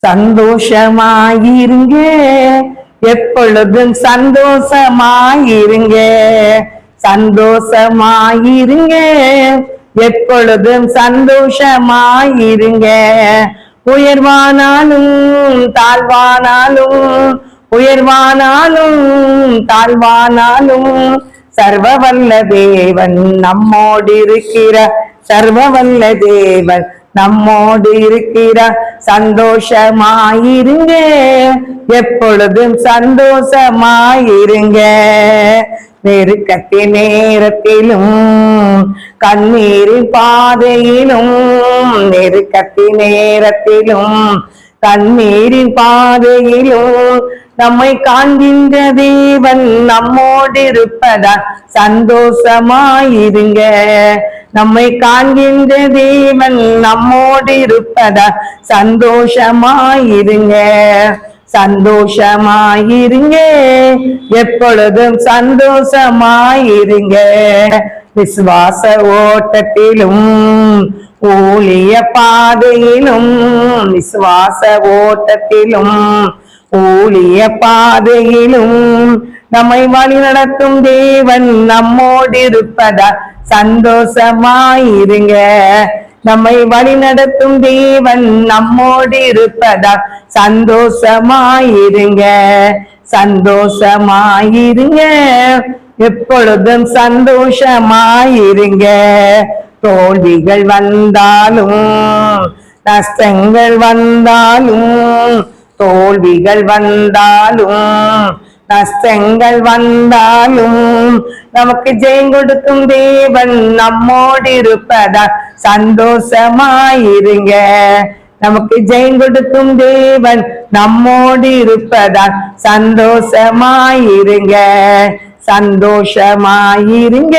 சந்தோஷமாயிருங்க, எப்பொழுதும் சந்தோஷமாயிருங்க. சந்தோஷமாயிருங்க, எப்பொழுதும் சந்தோஷமாயிருங்க. உயர்வானாலும் தாழ்வானாலும், உயர்வானாலும் தாழ்வானாலும், சர்வவல்ல தேவன் நம்மோடு இருக்கிறார். சர்வவல்ல தேவன் நம்மோடு இருக்கிறார். சந்தோஷமாயிருங்க, எப்பொழுதும் சந்தோஷமாயிருங்க. நெருக்கத்தின் நேரத்திலும் கண்ணீரின் பாதையிலும், நெருக்கத்தின் நேரத்திலும் கண்ணீரின் பாதையிலும், நம்மை காண்கின்ற தேவன் நம்மோடு இருப்பதால் சந்தோஷமாயிருங்க. நம்மை காண்கின்ற தேவன் நம்மோடு இருப்பதால் சந்தோஷமாயிருங்க. சந்தோஷமாயிருங்க, எப்பொழுதும் சந்தோஷமாயிருங்க. விசுவாச ஓட்டத்திலும் ஊழிய பாதையிலும், விசுவாச ஓட்டத்திலும் ஊழிய பாதையிலும், நம்மை வழி நடத்தும் தேவன் நம்மோடு இருப்பதா சந்தோஷமாயிருங்க. நம்மை வழி நடத்தும் தேவன் நம்மோடு இருப்பதா சந்தோஷமாயிருங்க. சந்தோஷமாயிருங்க, எப்பொழுதும் சந்தோஷமாயிருங்க. தோல்விகள் வந்தாலும் நஷ்டங்கள் வந்தாலும், தோல்விகள் வந்தாலும் நஷ்டங்கள் வந்தாலும், நமக்கு ஜெயம் கொடுக்கும் தேவன் நம்மோடு இருப்பதா சந்தோஷமாயிருங்க. நமக்கு ஜெயம் கொடுக்கும் தேவன் நம்மோடு இருப்பதா சந்தோஷமாயிருங்க. சந்தோஷமாயிருங்க,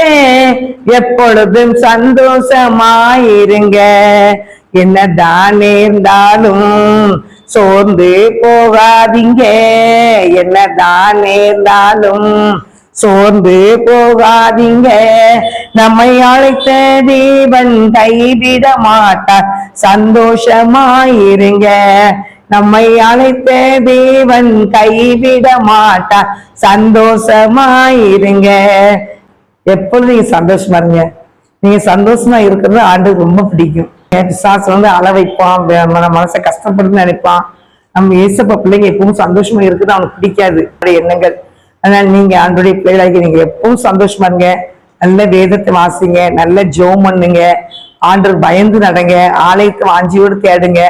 எப்பொழுதும் சந்தோஷமாயிருங்க. என்னதான் நேர்ந்தாலும் சோர்ந்து போகாதீங்க, என்னதான் நேர்ந்தாலும் சோர்ந்து போகாதீங்க. நம்மை அழைத்த தேவன் கைவிட மாட்டார். சந்தோஷமாயிருங்க. நம்மை அழைத்த தேவன் கைவிட மாட்டார். சந்தோஷமாயிருங்க. எப்பொழுதும் நீங்க சந்தோஷமா இருங்க. நீங்க சந்தோஷமா இருக்கிறது ஆண்டுக்கு ரொம்ப பிடிக்கும். பிசாசு அழ வைப்பான், மனசை கஷ்டப்படுன்னு நினைப்பான். நம்ம ஏசப்பா பிள்ளைங்க எப்பவும் சந்தோஷமா இருக்குது அவனுக்கு பிடிக்காது எண்ணங்கள். அதனால நீங்க ஆண்டோடைய பிள்ளைகளாகி நீங்க எப்பவும் சந்தோஷமா இருங்க. நல்ல வேதத்தை வாசிங்க, நல்ல ஜெபம் பண்ணுங்க, ஆண்டவர் பயந்து நடங்க, ஆலயத்தை வாஞ்சியோடு தேடுங்க.